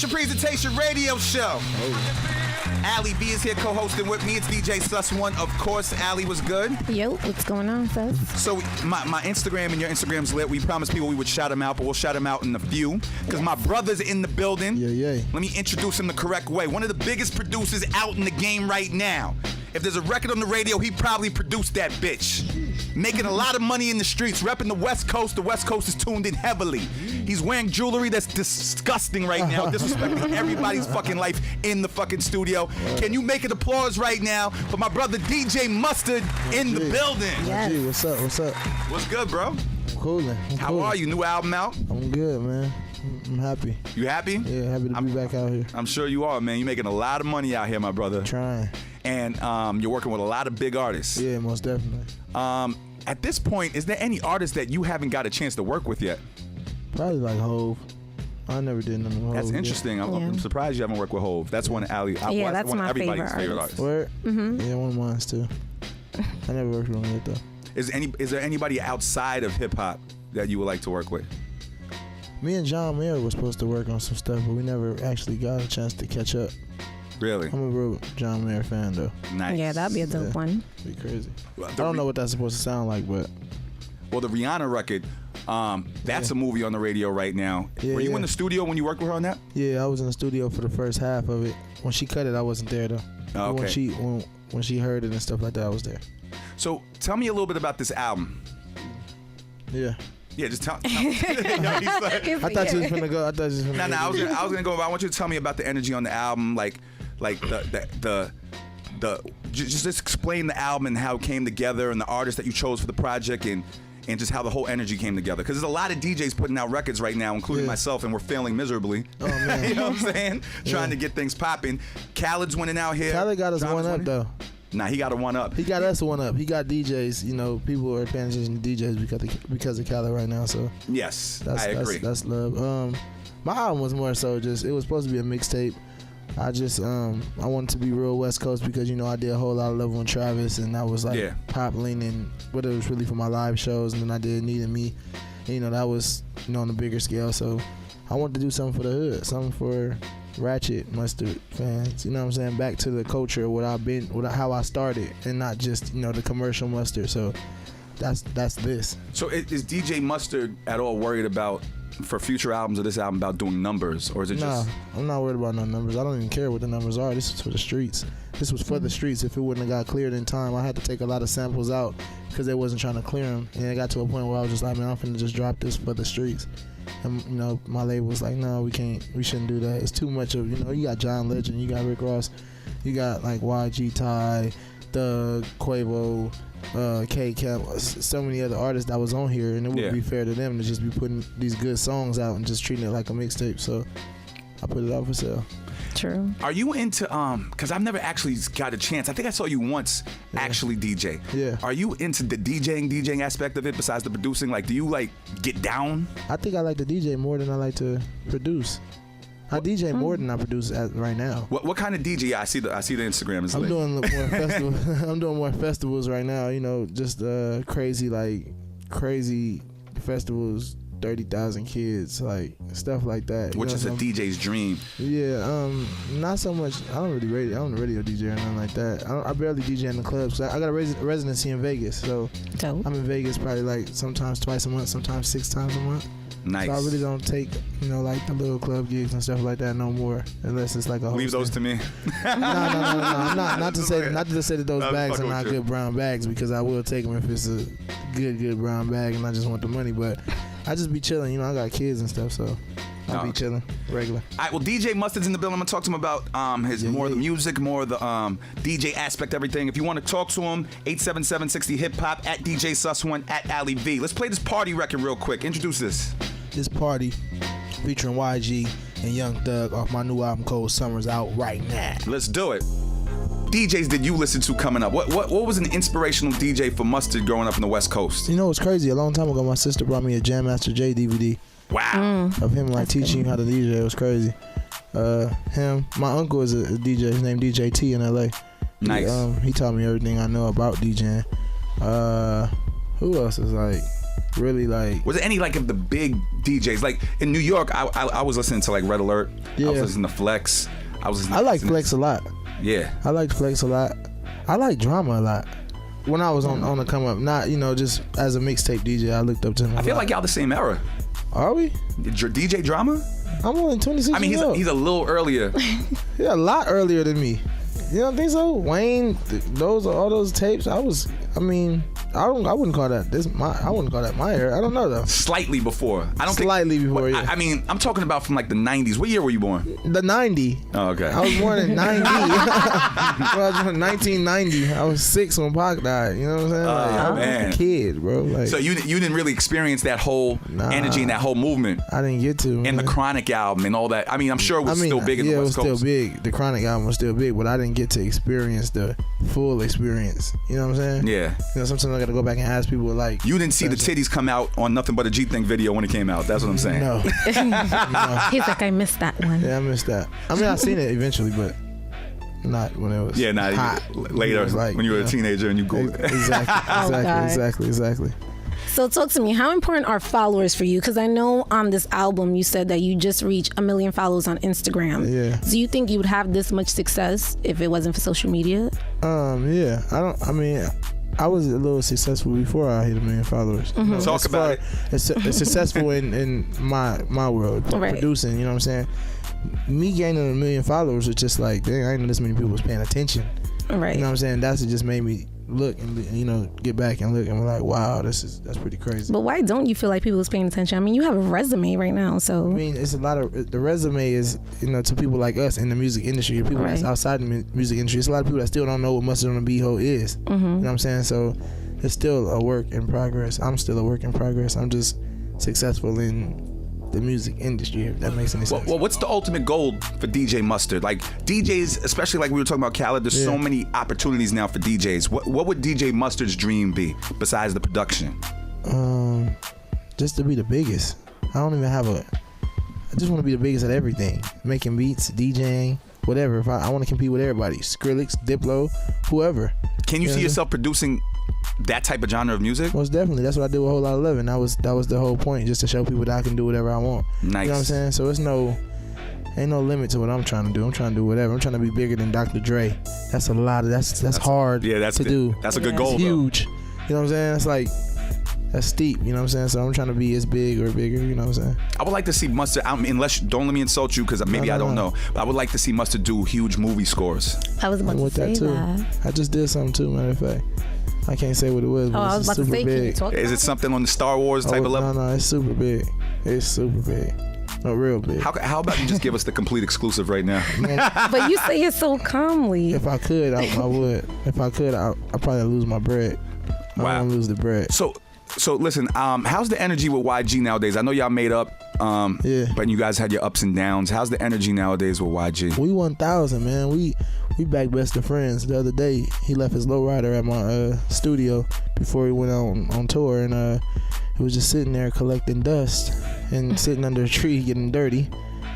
Feature Presentation Radio Show. Allie B is here co-hosting with me. It's DJ Sus One. Of course, Allie was good. Yo, what's going on, Sus? So my Instagram and your Instagram's lit. We promised people we would shout him out, but we'll shout him out in a few. Because my brother's in the building. Yeah. Let me introduce him the correct way. One of the biggest producers out in the game right now. If there's a record on the radio, he probably produced that bitch. Making a lot of money in the streets, repping the West Coast. The West Coast is tuned in heavily. He's wearing jewelry that's disgusting right now, disrespecting everybody's fucking life in the fucking studio. Can you make an applause right now for my brother DJ Mustard in the building? Yes. G, what's up? What's good, bro? I'm coolin'. How are you? New album out? I'm good, man. I'm happy. You happy? Yeah, happy to be back out here. I'm sure you are, man. You're making a lot of money out here, my brother. Trying. And you're working with a lot of big artists. Yeah, most definitely. At this point, is there any artist that you haven't got a chance to work with yet? Probably like Hove. I never did none of Hove. That's interesting. I'm surprised you haven't worked with Hove. That's one Allie. Yeah, that's one my of everybody's favorite artist. Word? Mm-hmm. Yeah, one of mine too. I never worked with him yet though. Is there anybody outside of hip hop that you would like to work with? Me and John Mayer were supposed to work on some stuff, but we never actually got a chance to catch up. Really? I'm a real John Mayer fan though. Nice. Yeah, that'd be a dope one. Be crazy. Well, I don't know what that's supposed to sound like, but Well, the Rihanna record, that's a movie on the radio right now. Yeah, Were you in the studio when you worked with her on that? yeah, I was in the studio for the first half of it. When she cut it, I wasn't there though. Oh, But okay. when she heard it and stuff like that, I was there. So tell me a little bit about this album. Yeah. Yeah, just tell. Yo, he's like- I thought you was finna go. I thought you was finna No, go. I was gonna go. But I want you to tell me about the energy on the album, like just explain the album and how it came together and the artists that you chose for the project and just how the whole energy came together. Because there's a lot of DJs putting out records right now, including myself, and we're failing miserably. Oh, man. You know what I'm saying? Trying to get things popping. Khaled's winning out here. Khaled got us Drama's one up winning. though. Nah, he got a one up. He got us one up. He got DJs. You know, people are paying attention to DJs because of Khaled right now. So Yes, I agree. That's love. My album was more so just, it was supposed to be a mixtape. I just I wanted to be real West Coast because I did a whole lot of Love on Travis, and that was like pop leaning, but it was really for my live shows. And then I did Needed Me, and that was on a bigger scale. So I wanted to do something for the hood, something for Ratchet Mustard fans. You know what I'm saying? Back to the culture, how I started, and not just the commercial Mustard. So that's this. So is DJ Mustard at all worried about, for future albums or this album, about doing numbers, or is it just? No, I'm not worried about no numbers. I don't even care what the numbers are. This is for the streets. This was for the streets. If it wouldn't have got cleared in time, I had to take a lot of samples out because they wasn't trying to clear them. And it got to a point where I was just like, man, I'm finna just drop this for the streets. And my label was like, no, we shouldn't do that. It's too much of, you got John Legend, you got Rick Ross, you got like YG Ty, Thug, Quavo, K-Camp, so many other artists that was on here, and it wouldn't be fair to them to just be putting these good songs out and just treating it like a mixtape. So I put it out for sale. True. Are you into because I've never actually got a chance. I think I saw you once actually DJ. Yeah. Are you into the DJing aspect of it besides the producing? Like, do you like get down? I think I like to DJ more than I like to produce. I DJ more than I produce right now. What kind of DJ? I see the Instagram is. I'm doing more festivals. I'm doing more festivals right now. Just crazy festivals. 30,000 kids, like stuff like that. Which is a DJ's dream. Yeah, not so much. I don't radio DJ or nothing like that. I barely DJ in the clubs. I got a residency in Vegas, so dope. I'm in Vegas probably like sometimes twice a month, sometimes 6 times a month. Nice. So I really don't take like the little club gigs and stuff like that no more, unless it's like a whole leave those to me. No. I'm not to say that those bags are not good brown bags, because I will take them if it's a good brown bag and I just want the money, but I just be chilling. I got kids and stuff, so I'll be chilling regular. All right, well, DJ Mustard's in the building. I'm gonna talk to him about the music, more of the DJ aspect, everything. If you want to talk to him, 877-60 Hip Hop, at DJ Sus1, at Ali V. Let's play this party record real quick. Introduce this. This Party, featuring YG and Young Thug, off my new album Cold Summer's out right now. Let's do it. DJs did you listen to coming up? What was an inspirational DJ for Mustard growing up in the West Coast? It's crazy. A long time ago, my sister brought me a Jam Master Jay DVD. Wow. Of him teaching you how to DJ. It was crazy. My uncle is a DJ. His name DJ T in LA. Nice. He taught me everything I know about DJing. Who else is really like. Was there any like of the big DJs? Like in New York, I was listening to like Red Alert. I was Yeah. listening to Flex. I like Flex a lot. Yeah. I like Flex a lot. I like Drama a lot. When I was on the come up, not just as a mixtape DJ, I looked up to him. I feel like y'all the same era. Are we? DJ Drama? I'm only 26 I mean, years old. he's a little earlier. He's a lot earlier than me. You don't think so? Wayne, all those tapes. I wouldn't call that I wouldn't call that my era. I don't know though. Slightly before. I don't Slightly think, before, yeah. I mean, I'm talking about from like the 90s. What year were you born? The 90. Oh, okay. I was born in 90. I was born in 1990. I was 6 when Pac died. You know what I'm saying? I was man. a kid, bro. Like, So you didn't really experience that whole energy and that whole movement I didn't get to. and the Chronic album and all that. I mean, I'm sure it was still big in the West it was Coast. still big. The Chronic album was still big, but I didn't get to experience the full experience. You know what I'm saying? Yeah. You know, sometimes I got to go back and ask people like. You didn't see the titties come out on Nothing But a G Thing video when it came out. That's what I'm saying. No. He's like, I missed that one. Yeah, I missed that. I mean, I seen it eventually, but not when it was. Yeah, nah, hot. later It was like, when you were a know. teenager and you go. Exactly. So talk to me. How important are followers for you? Because I know on this album you said that you just reached 1 million followers on Instagram. Yeah. Do you think you would have this much success if it wasn't for social media? Yeah. I was a little successful before I hit 1 million followers. You know, Talk as about far- it. It's successful in my world, Right. producing. You know what I'm saying? Me gaining 1 million followers was just like, dang, I didn't know this many people was paying attention. Right. You know what I'm saying? That's what just made me look and get back and look and be like, wow, that's pretty crazy. But why don't you feel like people is paying attention? I mean, you have a resume right now, so. I mean, it's a lot of the resume is to people like us in the music industry, people that's Right. outside the music industry. It's a lot of people that still don't know what Mustard on a B-Hole is. You know what I'm saying? So it's still a work in progress. I'm still a work in progress. I'm just successful in the music industry, if that makes any sense. Well, what's the ultimate goal for DJ Mustard? Like DJs, especially like we were talking about Khaled, there's so many opportunities now for DJs. What would DJ Mustard's dream be besides the production? Just to be the biggest. I don't even have I just want to be the biggest at everything. Making beats, DJing, whatever. If I want to compete with everybody. Skrillex, Diplo, whoever. Can you Yeah, see yourself producing that type of genre of music? Most definitely. That's what I did with Whole Lot of Lovin'. That was the whole point, just to show people that I can do whatever I want. Nice. You know what I'm saying? So ain't no limit to what I'm trying to do. I'm trying to do whatever. I'm trying to be bigger than Dr. Dre. That's a lot of that's hard to do. That's a good Yeah. goal. It's though. huge. You know what I'm saying? It's like that's steep. You know what I'm saying? So I'm trying to be as big or bigger. You know what I'm saying? I would like to see Mustard. Don't let me insult you because maybe I don't know. But I would like to see Mustard do huge movie scores. I was about I'm to with say that too. that. I just did something too, matter of fact. I can't say what it was, but Oh, I it's was about to super say, can you big. talk Is about it something on the Star Wars type of level? No, it's super big. It's super big. No, real big. How about you just give us the complete exclusive right now? But you say it so calmly. If I could, I would. If I could, I'd probably lose my bread. I Wow. don't lose the bread. So listen, how's the energy with YG nowadays? I know y'all made up, Yeah. but you guys had your ups and downs. How's the energy nowadays with YG? We 1,000, man. We back best of friends. The other day, he left his lowrider at my studio before he went on tour, and he was just sitting there collecting dust and sitting under a tree getting dirty.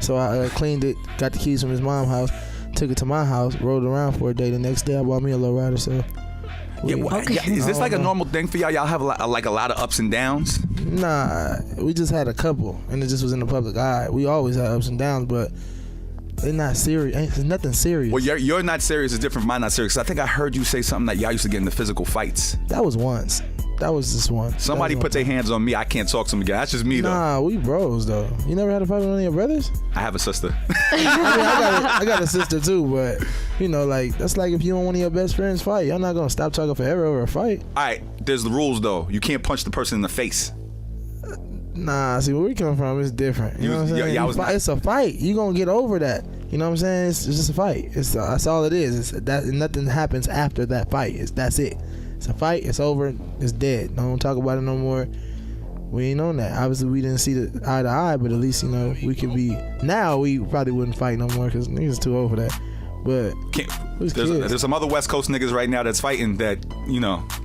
So I cleaned it, got the keys from his mom's house, took it to my house, rode around for a day. The next day, I bought me a lowrider. So. Is this like a I don't know. normal thing for y'all? Y'all have a lot of ups and downs? Nah, we just had a couple, and it just was in the public eye. We always had ups and downs, but they're not serious. It's nothing serious. Well, you're not serious is different from mine not serious. 'Cause I think I heard you say something that y'all used to get into physical fights. That was once. That was just one. Somebody That was put their hands on me. I can't talk to them again. That's just me though. Nah, we bros though. You never had a fight with one of your brothers? I have a sister. I got a sister too, but like that's like if you and one of your best friends fight, y'all not gonna stop talking forever over a fight. All right, there's the rules though. You can't punch the person in the face. Nah, see where we come from is different. You know what I'm saying? It's a fight. You gonna get over that. You know what I'm saying? It's just a fight. That's all it is. It's that nothing happens after that fight. That's it. It's a fight. It's over. It's dead. Don't talk about it no more. We ain't on that. Obviously, we didn't see the eye to eye, but at least we could be. Now we probably wouldn't fight no more because niggas too old for that. But was kids. There's some other West Coast niggas right now that's fighting that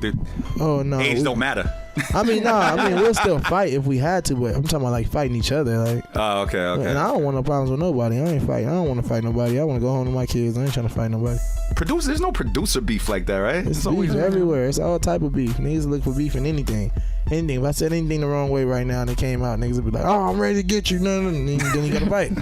their oh no, age don't matter. I mean, we'll still fight if we had to, but I'm talking about like fighting each other. Like, Oh, okay. and I don't want no problems with nobody. I ain't fighting. I don't want to fight nobody. I want to go home to my kids. I ain't trying to fight nobody. There's no producer beef like that, right? It's always beef everywhere. It's all type of beef. Niggas look for beef in anything. If I said anything the wrong way right now and it came out, niggas would be like, "Oh, I'm ready to get you." No, then you gotta fight.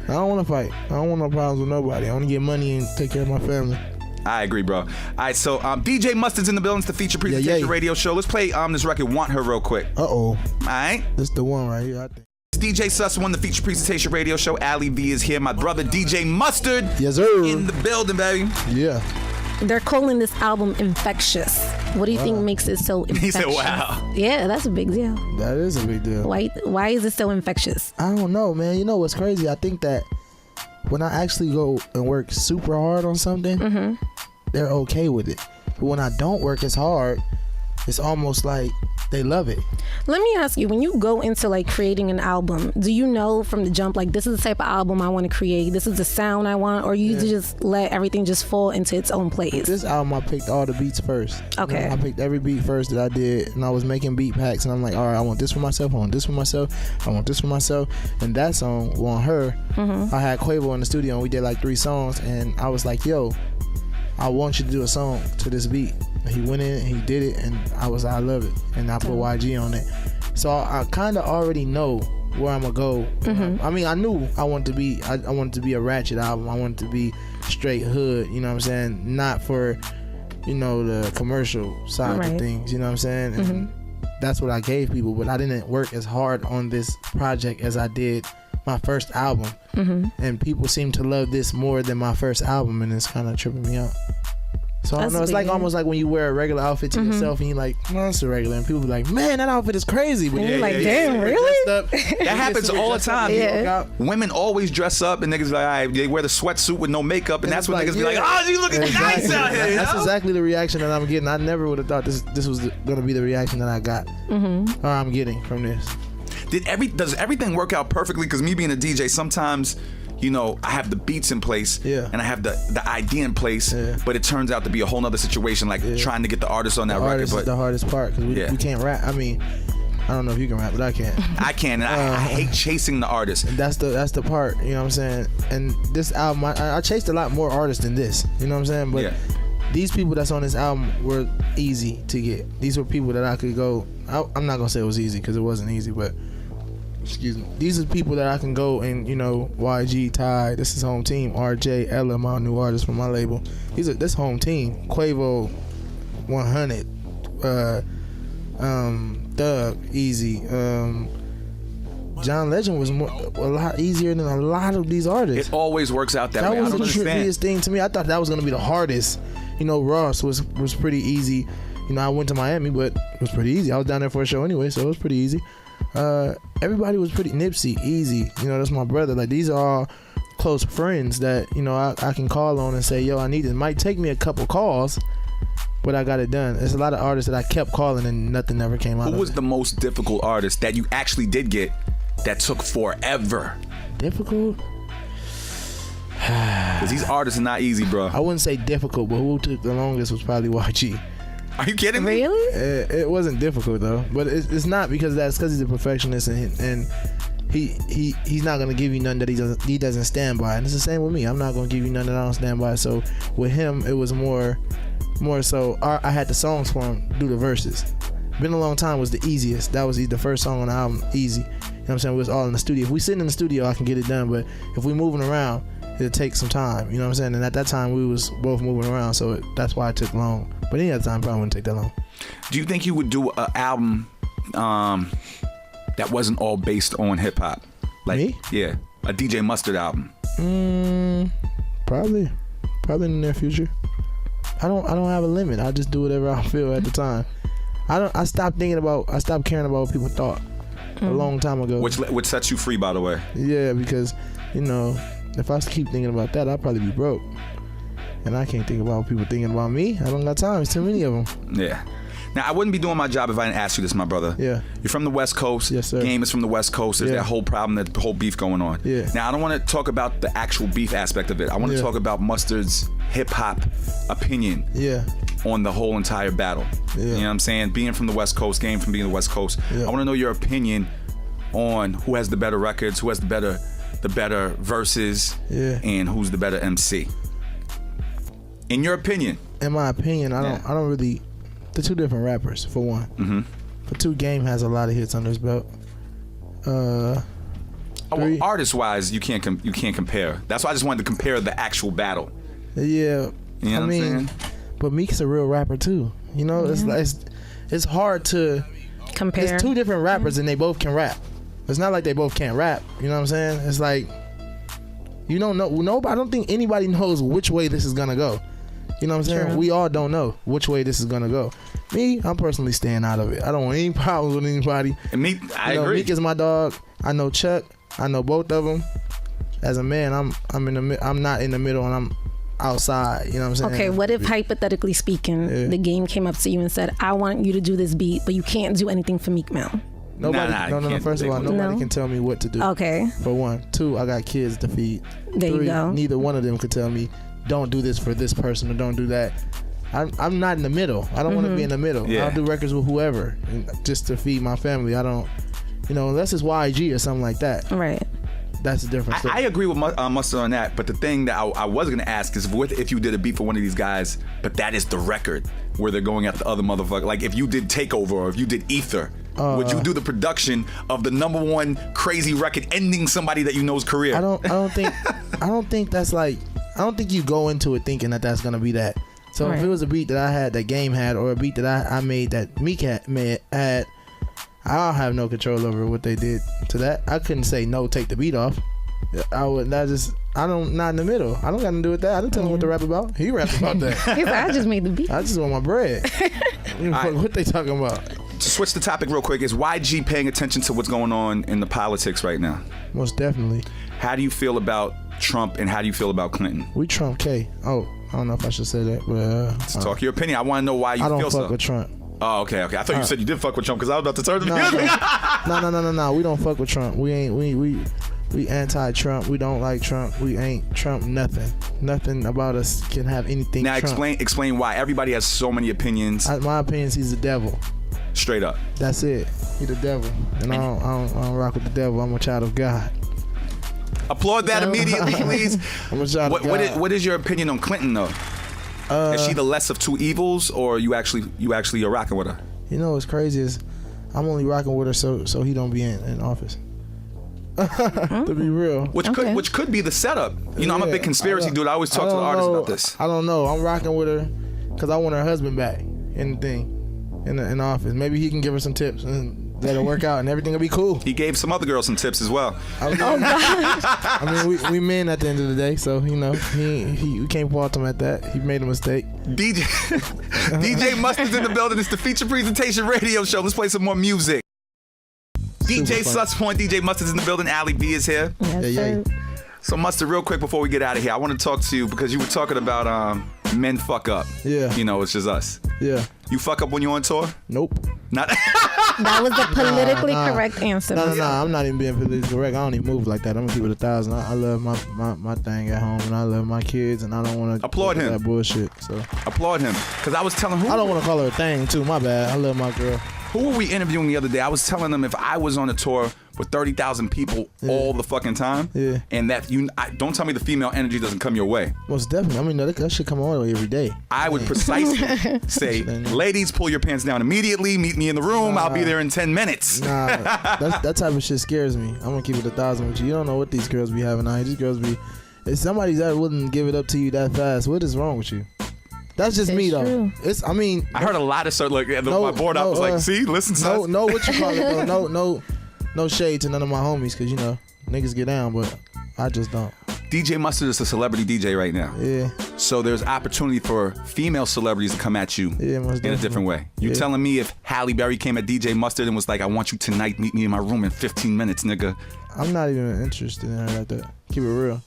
I don't want to fight. I don't want no problems with nobody. I want to get money and take care of my family. I agree, bro. All right, so DJ Mustard's in the building. It's the feature presentation radio show. Let's play this record, Want Her, real quick. All right. This the one right here, I think. It's DJ Sus won the feature presentation radio show. Ali V is here. My brother DJ Mustard. Yes, sir. In the building, baby. Yeah. They're calling this album infectious. What do you think makes it so infectious? He said, wow. Yeah, that's a big deal. That is a big deal. Why is it so infectious? I don't know, man. You know what's crazy? I think that when I actually go and work super hard on something, they're okay with it. But when I don't work as hard, it's almost like they love it. Let me ask you, when you go into like creating an album, do you know from the jump, like this is the type of album I want to create, this is the sound I want, or you just let everything just fall into its own place? This album, I picked all the beats first. Okay. I picked every beat first that I did, and I was making beat packs, and I'm like, all right, I want this for myself, I want this for myself, I want this for myself. And that song, Want Her, I had Quavo in the studio, and we did like 3 songs, and I was like, yo, I want you to do a song to this beat. He went in and he did it, and I love it, and I put YG on it. So I kind of already know where I'm gonna go. I mean, I knew I wanted to be a ratchet album. I wanted to be straight hood. You know what I'm saying? Not for, the commercial side of things. You know what I'm saying? And that's what I gave people, but I didn't work as hard on this project as I did my first album. And people seem to love this more than my first album, and it's kind of tripping me out. So I don't know. It's like almost like when you wear a regular outfit to yourself and you're like, no, it's a regular. And people be like, man, that outfit is crazy. But you're like, damn, really? That happens all the time. Yeah. Women always dress up and niggas be like, all right, they wear the sweatsuit with no makeup, and that's when niggas be like, oh, you looking nice out here. That's exactly the reaction that I'm getting. I never would have thought this was going to be the reaction that I got or I'm getting from this. Does everything work out perfectly? Because me being a DJ, sometimes, I have the beats in place and I have the idea in place, but it turns out to be a whole nother situation, like trying to get the artist on that record. Artist is the hardest part, because we can't rap. I mean, I don't know if you can rap, but I can. I can, and I hate chasing the artist. And that's the part, you know what I'm saying? And this album, I chased a lot more artists than this, you know what I'm saying? But these people that's on this album were easy to get. These were people that I could go, I'm not going to say it was easy, because it wasn't easy, but excuse me. These are people that I can go and, YG, Ty, this is home team, RJ, Ella, my new artist from my label. This home team. Quavo, 100, Thug, Easy. John Legend was a lot easier than a lot of these artists. It always works out that way. That was the trickiest thing to me. I thought that was going to be the hardest. Ross was pretty easy. I went to Miami, but it was pretty easy. I was down there for a show anyway, so it was pretty easy. Everybody was pretty Nipsey, easy. That's my brother. Like, these are all close friends that, I can call on and say, yo, I need it. It might take me a couple calls, but I got it done. There's a lot of artists that I kept calling and nothing ever came out of it. Who was the most difficult artist that you actually did get that took forever? Difficult? Because these artists are not easy, bro. I wouldn't say difficult, but who took the longest was probably YG. Are you kidding me? Really? It wasn't difficult though, but it's not because he's a perfectionist and he's not gonna give you nothing that he doesn't stand by, and it's the same with me. I'm not gonna give you nothing that I don't stand by. So with him, it was more so I had the songs for him, do the verses. Been a Long Time was the easiest. That was the first song on the album, easy. You know what I'm saying? We was all in the studio. If we sit in the studio, I can get it done, but if we moving around, it'll take some time. You know what I'm saying? And at that time, we was both moving around, so that's why it took long. But any other time, probably wouldn't take that long. Do you think you would do an album that wasn't all based on hip hop? Like, me? Yeah, a DJ Mustard album. Probably in the near future. I don't have a limit. I just do whatever I feel at the time. I stopped caring about what people thought a long time ago. Which sets you free, by the way. Yeah, because if I keep thinking about that, I'd probably be broke. And I can't think about what people thinking about me. I don't got time. There's too many of them. Yeah. Now, I wouldn't be doing my job if I didn't ask you this, my brother. Yeah. You're from the West Coast. Yes, sir. Game is from the West Coast. There's that whole problem, that whole beef going on. Yeah. Now, I don't want to talk about the actual beef aspect of it. I want to talk about Mustard's hip-hop opinion. Yeah. on the whole entire battle. Yeah. You know what I'm saying? Being from the West Coast, game from being the West Coast. Yeah. I want to know your opinion on who has the better records, who has the better verses, and who's the better MC. In your opinion. In my opinion, I don't really. The two different rappers, for one. Mm-hmm. For two, Game has a lot of hits under his belt. Artist-wise, you can't compare. That's why I just wanted to compare the actual battle. Yeah, You know what I'm saying? but Meek's a real rapper too. You know, it's hard to Compare. It's two different rappers and they both can rap. It's not like they both can't rap. You know what I'm saying? It's like you don't know. I don't think anybody knows which way this is gonna go. You know what I'm saying? True. We all don't know which way this is gonna go. Me, I'm personally staying out of it. I don't want any problems with anybody. And Meek, I agree. Meek is my dog. I know Chuck. I know both of them. As a man, I'm not in the middle and I'm outside. You know what I'm saying? Okay, what if hypothetically speaking, the Game came up to you and said, "I want you to do this beat, but you can't do anything for Meek Mill." Nobody. No. First of all, nobody No? can tell me what to do. Okay, For one, two, I got kids to feed. there Three, you go. neither one of them could tell me, don't do this for this person or don't do that. I'm not in the middle. I don't want to be in the middle. Yeah. I'll do records with whoever just to feed my family. I don't, unless it's YG or something like that. Right. That's a different story. I agree with Mustard on that, but the thing that I was gonna ask is, if you did a beat for one of these guys, but that is the record where they're going after the other motherfucker. Like if you did Takeover or if you did Ether, would you do the production of the #1 crazy record ending somebody that you know's career? I don't think that's like. I don't think you go into it thinking that that's gonna be that. So if Right. it was a beat that I had, that Game had, or a beat that I made that Meek had, I'll have no control over what they did to that. I couldn't say no, take the beat off. I would not just. I don't. Not in the middle. I don't got to do with that. I didn't tell him what to rap about. He rapped about that. He's like, I just made the beat. I just want my bread. What they talking about? To switch the topic real quick, is YG paying attention to what's going on in the politics right now? Most definitely. How do you feel about Trump and how do you feel about Clinton? We Trump K. Oh, I don't know if I should say that, but Talk your opinion. I want to know why you I don't feel fuck so. with Trump. Oh, okay. I thought you said you did fuck with Trump because I was about to turn the music. No. We don't fuck with Trump. We ain't. We anti-Trump. We don't like Trump. We ain't Trump. Nothing. Nothing about us can have anything. Now Trump. explain why. Everybody has so many opinions. My opinion is he's the devil. Straight up. That's it. He the devil, and I don't rock with the devil. I'm a child of God. Applaud that immediately, please. I'm a child of God. What is your opinion on Clinton though? Is she the less of two evils, or you actually are rocking with her? You know what's crazy is I'm only rocking with her so he don't be in office. To be real. Which could be the setup. You know, I'm a big conspiracy dude. I always talk to the artists about this. I don't know. I'm rocking with her because I want her husband back in the thing, in the office. Maybe he can give her some tips and that'll work out and everything will be cool. He gave some other girls some tips as well. I mean, we men at the end of the day, so we can't fault him at that. He made a mistake. DJ Mustard's in the building. It's the Feature Presentation Radio Show. Let's play some more music. DJ Sus Point, DJ Mustard's in the building. Ali B is here. Yes, Yeah. sir. So Mustard, real quick before we get out of here, I want to talk to you because you were talking about men fuck up. Yeah. You know, it's just us. Yeah. You fuck up when you're on tour? Nope. Not. That was the politically correct answer. No. I'm not even being politically correct. I don't even move like that. I'm gonna keep it 1,000. I love my thing at home, and I love my kids, and I don't want to Applaud him. that bullshit. So Applaud him. Because I was telling I don't want to call her a thing too. My bad. I love my girl. Who were we interviewing the other day? I was telling them if I was on a tour with 30,000 people all the fucking time, and that don't tell me the female energy doesn't come your way. Most definitely. I mean, that should come all the way every day. I would precisely say, ladies, pull your pants down immediately. Meet me in the room. I'll be there in 10 minutes. Nah, that type of shit scares me. I'm gonna keep it 1,000 with you. You don't know what these girls be having out here. These girls be. If somebody's that wouldn't give it up to you that fast, what is wrong with you? That's just me though. true. I heard a lot of stuff. Like my board up was like, see, listen, son. No, what you call it though? No shade to none of my homies, cause niggas get down, but I just don't. DJ Mustard is a celebrity DJ right now. Yeah. So there's opportunity for female celebrities to come at you in a different way. You telling me if Halle Berry came at DJ Mustard and was like, I want you tonight, meet me in my room in 15 minutes, nigga. I'm not even interested in her like that. Keep it real.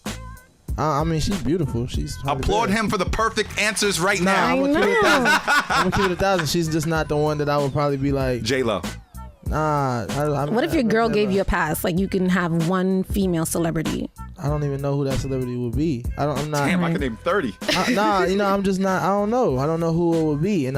I mean, she's beautiful. She's Applaud him for the perfect answers right now. I'm gonna keep it 1,000. I'm gonna keep it 1,000. She's just not the one that I would probably be like. J-Lo. Nah. What if your girl gave you a pass? Like you can have one female celebrity. I don't even know who that celebrity would be. I'm not. Damn, I could name 30. I'm just not. I don't know. I don't know who it would be. And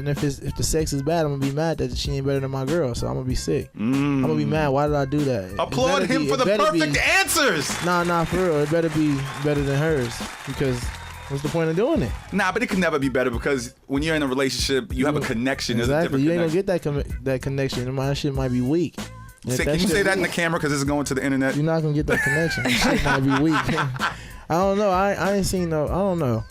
if the sex is bad, I'm gonna be mad that she ain't better than my girl. So I'm gonna be sick. I'm gonna be mad. Why did I do that? Applaud him for the perfect answers. Nah, for real. It better be better than hers because what's the point of doing it? Nah, but it can never be better because when you're in a relationship, you have a connection. There's a Exactly. different You ain't connection. gonna get that connection. My shit might be weak. Can you say that in the camera because this is going to the internet? You're not gonna get that connection. Shit might be weak. I don't know. I ain't seen no. I don't know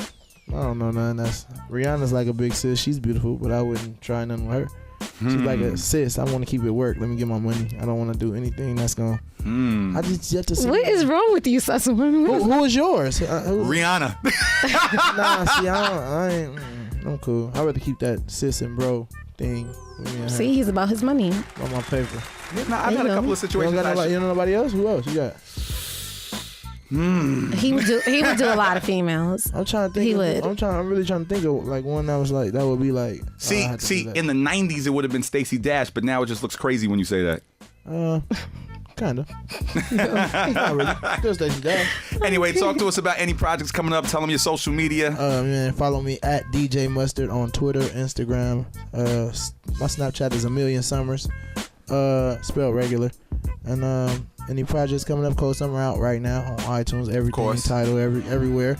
nothing. Rihanna's like a big sis. She's beautiful, but I wouldn't try nothing with her. She's like a sis. I want to keep it work. Let me get my money. I don't want to do anything that's gonna. I just yet to see. What is wrong with you, Sussman? Who is yours? Rihanna. Nah, see, I ain't. I'm cool. I'd rather keep that sis and bro thing. with me and her See, he's about his money. on my paper. Nah, I've had a couple of You situations. don't got nobody, you know nobody else? Who else you got? He would do a lot of females. I'm trying to think. He would. I'm really trying to think of like one that was like that would be like. See, I had to do that. in the 90s, it would have been Stacey Dash, but now it just looks crazy when you say that. Kind of. Not really. Still Stacey Dash. Anyway, talk to us about any projects coming up. Tell them your social media. Man, follow me at DJ Mustard on Twitter, Instagram. My Snapchat is @1,000,000summers. Spelled regular. And any projects coming up, Cold Summer out right now on iTunes, everything, Tidal, everywhere.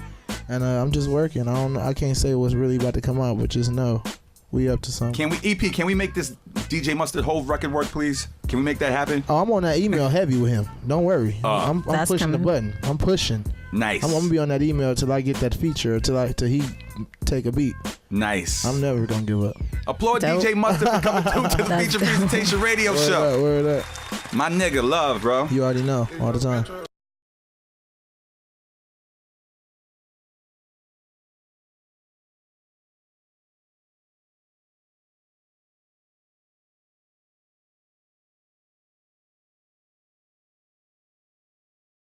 And I'm just working. I can't say what's really about to come out, but just know we up to something. Can we make this DJ Mustard Hove record work, please? Can we make that happen? Oh, I'm on that email heavy with him. Don't worry. I'm That's pushing the coming. button. I'm pushing. Nice. I'm gonna be on that email till I get that feature, till he take a beat. Nice. I'm never gonna give up. Applaud Dope. DJ Mustard for coming through to the That's Feature dope. Presentation Radio Show. Word up. My nigga, love, bro. You already know all the time.